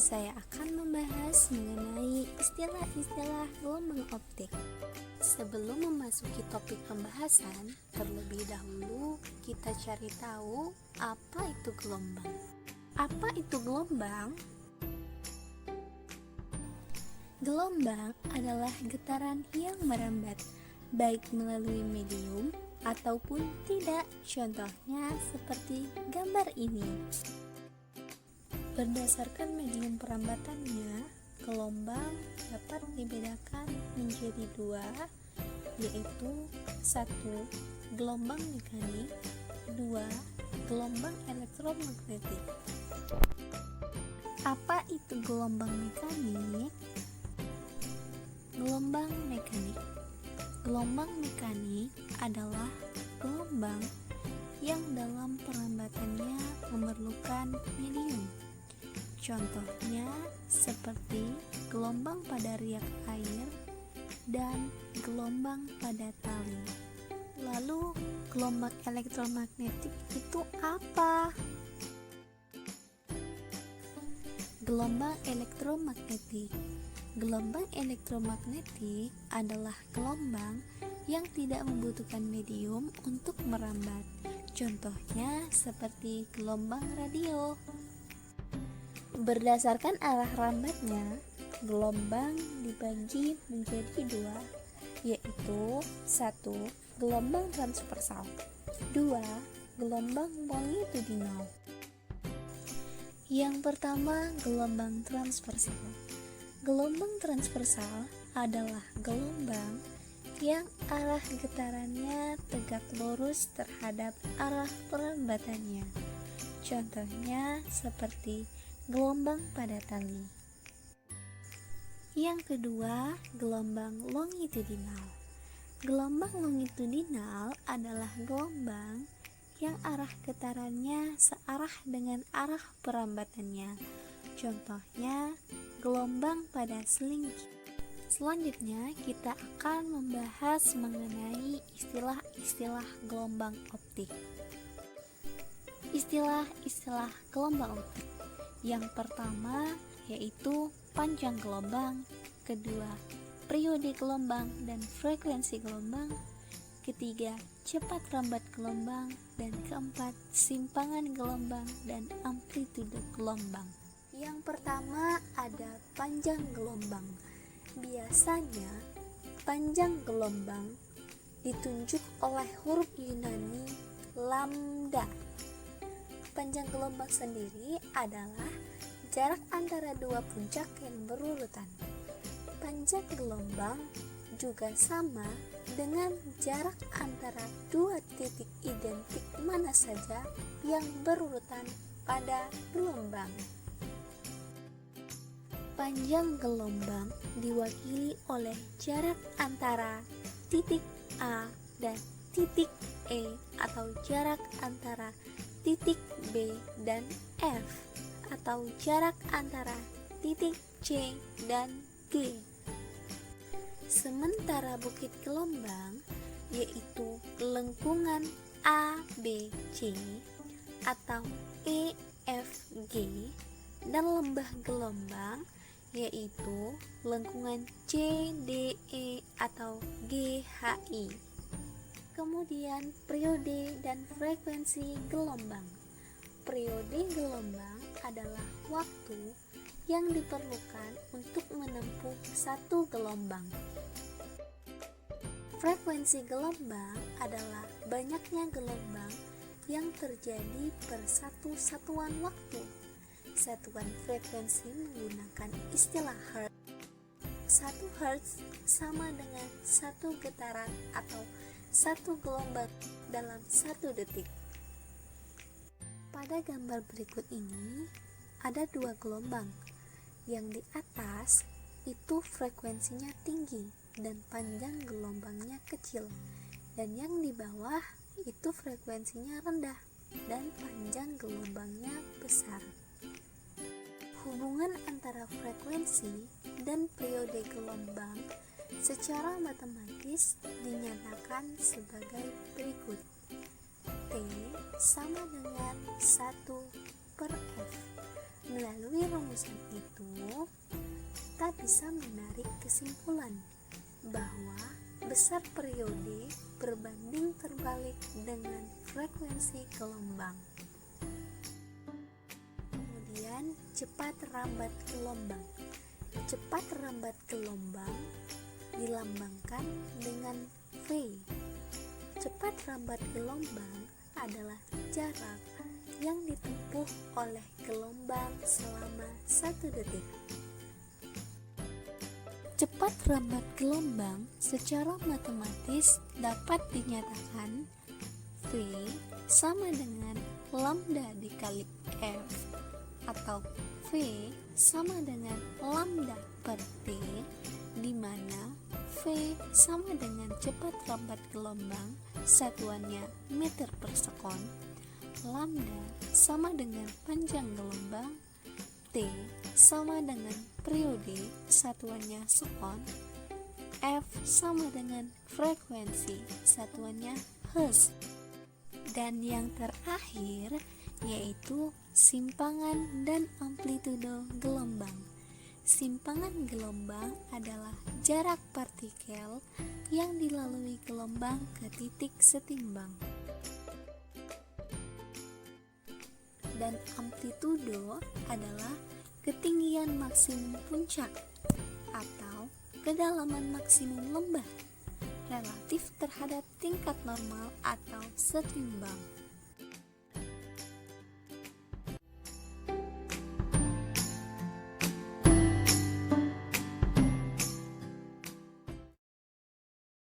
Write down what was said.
saya akan membahas mengenai istilah-istilah gelombang optik. Sebelum memasuki topik pembahasan, terlebih dahulu kita cari tahu apa itu gelombang. Apa itu gelombang? Gelombang adalah getaran yang merambat, baik melalui medium ataupun tidak. Contohnya seperti gambar ini. Berdasarkan medium perambatannya, gelombang dapat dibedakan menjadi dua, yaitu 1. Gelombang mekanik, 2. Gelombang elektromagnetik. Apa itu gelombang mekanik? Gelombang mekanik. Gelombang mekanik adalah gelombang yang dalam perambatannya memerlukan medium. Contohnya seperti gelombang pada riak air dan gelombang pada tali. Lalu, gelombang elektromagnetik itu apa? Gelombang elektromagnetik. Gelombang elektromagnetik adalah gelombang yang tidak membutuhkan medium untuk merambat. Contohnya seperti gelombang radio. Berdasarkan arah rambatnya, gelombang dibagi menjadi dua, yaitu 1. Gelombang transversal, 2. Gelombang longitudinal. Yang pertama, gelombang transversal. Gelombang transversal adalah gelombang yang arah getarannya tegak lurus terhadap arah perambatannya. Contohnya seperti gelombang pada tali. Yang kedua, gelombang longitudinal. Gelombang longitudinal adalah gelombang yang arah getarannya searah dengan arah perambatannya. Contohnya, gelombang pada selingi. Selanjutnya, kita akan membahas mengenai istilah-istilah gelombang optik. Istilah-istilah gelombang optik. Yang pertama yaitu panjang gelombang, kedua periode gelombang dan frekuensi gelombang, ketiga cepat rambat gelombang, dan keempat simpangan gelombang dan amplitude gelombang. Yang pertama ada panjang gelombang. Biasanya panjang gelombang ditunjuk oleh huruf Yunani lambda. Panjang gelombang sendiri adalah jarak antara dua puncak yang berurutan. Panjang gelombang juga sama dengan jarak antara dua titik identik mana saja yang berurutan pada gelombang. Panjang gelombang diwakili oleh jarak antara titik A dan titik E atau jarak antara titik B dan F atau jarak antara titik C dan G. Sementara bukit gelombang yaitu lengkungan ABC atau EFG dan lembah gelombang yaitu lengkungan CDE atau GHI. Kemudian periode dan frekuensi gelombang. Periode gelombang adalah waktu yang diperlukan untuk menempuh satu gelombang. Frekuensi gelombang adalah banyaknya gelombang yang terjadi per satu satuan waktu. Satuan frekuensi menggunakan istilah Hertz. 1 Hertz sama dengan 1 getaran atau 1 gelombang dalam 1 detik. Pada gambar berikut ini ada 2 gelombang. Yang di atas itu frekuensinya tinggi dan panjang gelombangnya kecil, dan yang di bawah itu frekuensinya rendah dan panjang gelombangnya besar. Hubungan antara frekuensi dan periode gelombang secara matematis dinyatakan sebagai berikut. T sama dengan 1/F, Melalui rumusan itu, kita bisa menarik kesimpulan bahwa besar periode berbanding terbalik dengan frekuensi gelombang. Kemudian, cepat rambat gelombang. Cepat rambat gelombang dilambangkan dengan V. Cepat rambat gelombang adalah jarak yang ditempuh oleh gelombang selama 1 detik. Cepat rambat gelombang secara matematis dapat dinyatakan V sama dengan lambda dikali F, atau V sama dengan lambda per T, di mana V sama dengan cepat rambat gelombang, satuannya meter per sekon, lambda sama dengan panjang gelombang, T sama dengan periode, satuannya sekon, F sama dengan frekuensi, satuannya hertz. Dan yang terakhir yaitu simpangan dan amplitudo gelombang. Simpangan gelombang adalah jarak partikel yang dilalui gelombang ke titik setimbang. Dan amplitudo adalah ketinggian maksimum puncak atau kedalaman maksimum lembah relatif terhadap tingkat normal atau setimbang.